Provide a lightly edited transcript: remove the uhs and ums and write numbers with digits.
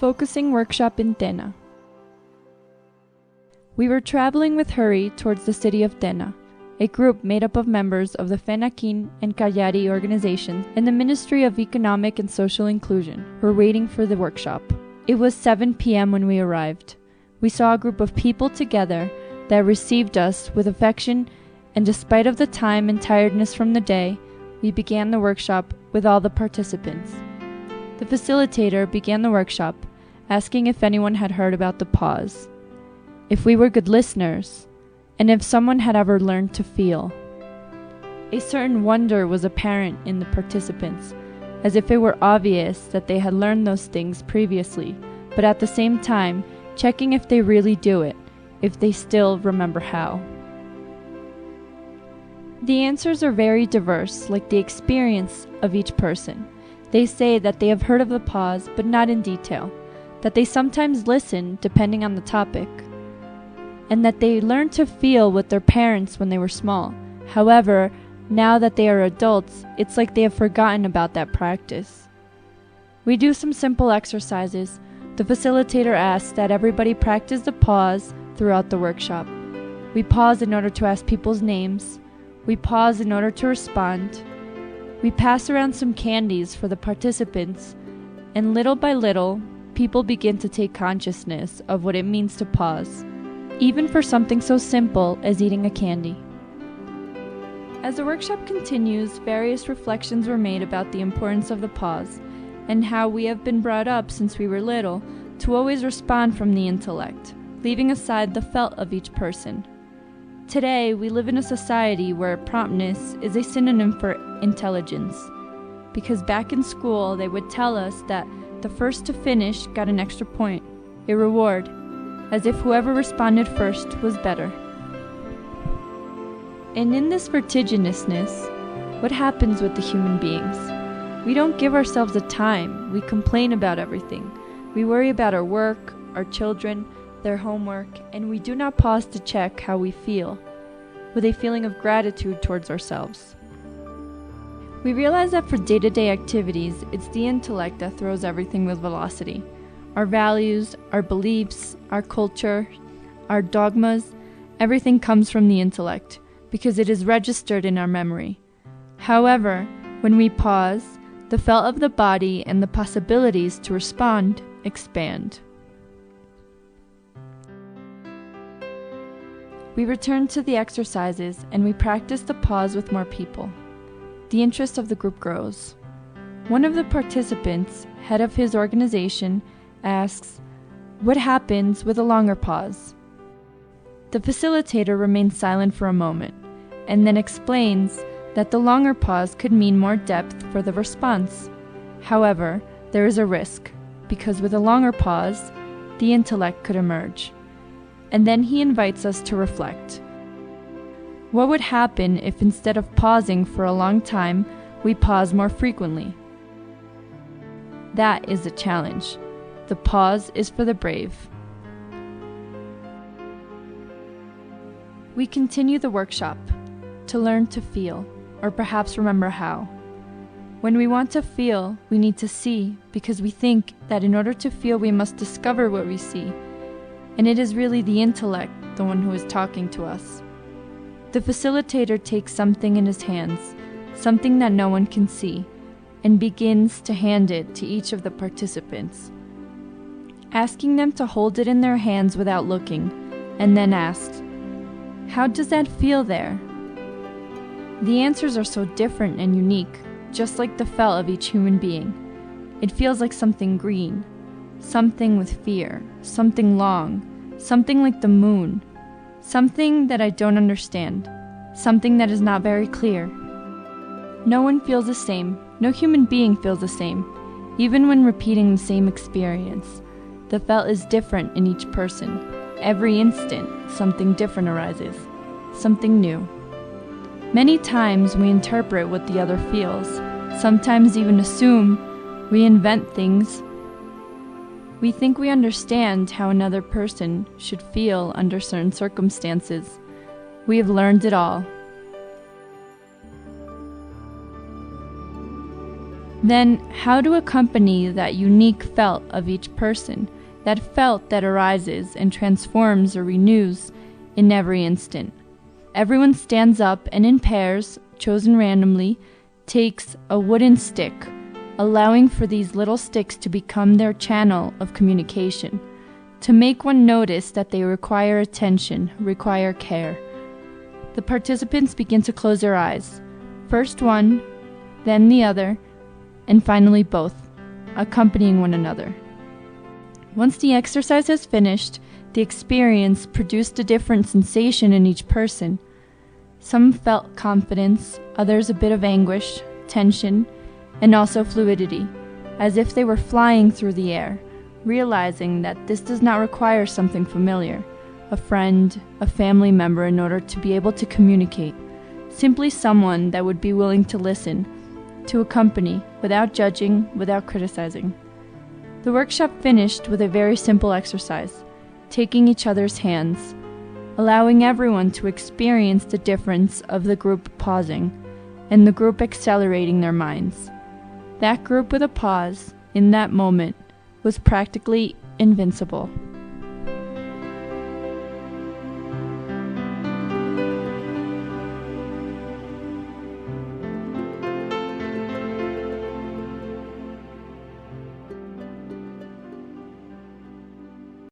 Focusing workshop in Tena. We were traveling with hurry towards the city of Tena, a group made up of members of the FENAKIN and organizations and the Ministry of Economic and Social Inclusion were waiting for the workshop. It was 7 p.m. when we arrived. We saw a group of people together that received us with affection, and despite of the time and tiredness from the day, we began the workshop with all the participants. The facilitator began the workshop, asking if anyone had heard about the pause, if we were good listeners, and if someone had ever learned to feel. A certain wonder was apparent in the participants, as if it were obvious that they had learned those things previously, but at the same time, checking if they really do it, if they still remember how. The answers are very diverse, like the experience of each person. They say that they have heard of the pause, but not in detail, that they sometimes listen depending on the topic, and that they learned to feel with their parents when they were small. However, now that they are adults, it's like they have forgotten about that practice. We do some simple exercises. The facilitator asks that everybody practice the pause throughout the workshop. We pause in order to ask people's names. We pause in order to respond. We pass around some candies for the participants, and little by little, people begin to take consciousness of what it means to pause, even for something so simple as eating a candy. As the workshop continues, various reflections were made about the importance of the pause, and how we have been brought up since we were little to always respond from the intellect, leaving aside the felt of each person. Today, we live in a society where promptness is a synonym for intelligence, because back in school they would tell us that the first to finish got an extra point, a reward, as if whoever responded first was better. And in this vertiginousness, what happens with the human beings? We don't give ourselves a time. We complain about everything. We worry about our work, our children, their homework, and we do not pause to check how we feel, with a feeling of gratitude towards ourselves. We realize that for day-to-day activities, it's the intellect that throws everything with velocity. Our values, our beliefs, our culture, our dogmas, everything comes from the intellect, because it is registered in our memory. However, when we pause, the felt of the body and the possibilities to respond expand. We return to the exercises and we practice the pause with more people. The interest of the group grows. One of the participants, head of his organization, asks, "What happens with a longer pause?" The facilitator remains silent for a moment, and then explains that the longer pause could mean more depth for the response. However, there is a risk, because with a longer pause, the intellect could emerge. And then he invites us to reflect. What would happen if instead of pausing for a long time, we pause more frequently? That is the challenge. The pause is for the brave. We continue the workshop to learn to feel, or perhaps remember how. When we want to feel, we need to see, because we think that in order to feel we must discover what we see. And it is really the intellect, the one who is talking to us. The facilitator takes something in his hands, something that no one can see, and begins to hand it to each of the participants, asking them to hold it in their hands without looking, and then asks, "How does that feel there?" The answers are so different and unique, just like the felt of each human being. It feels like something green, something with fear, something long, something like the moon, something that I don't understand, something that is not very clear. No one feels the same. No human being feels the same, even when repeating the same experience. The felt is different in each person. Every instant, something different arises, something new. Many times we interpret what the other feels, sometimes even assume, we invent things. We think we understand how another person should feel under certain circumstances. We have learned it all. Then how to accompany that unique felt of each person, that felt that arises and transforms or renews in every instant. Everyone stands up and in pairs, chosen randomly, takes a wooden stick, allowing for these little sticks to become their channel of communication, to make one notice that they require attention, require care. The participants begin to close their eyes, first one, then the other, and finally both, accompanying one another. Once the exercise has finished, the experience produced a different sensation in each person. Some felt confidence, others a bit of anguish, tension, and also fluidity, as if they were flying through the air, realizing that this does not require something familiar, a friend, a family member in order to be able to communicate, simply someone that would be willing to listen, to accompany, without judging, without criticizing. The workshop finished with a very simple exercise, taking each other's hands, allowing everyone to experience the difference of the group pausing, and the group accelerating their minds. That group with a pause, in that moment, was practically invincible.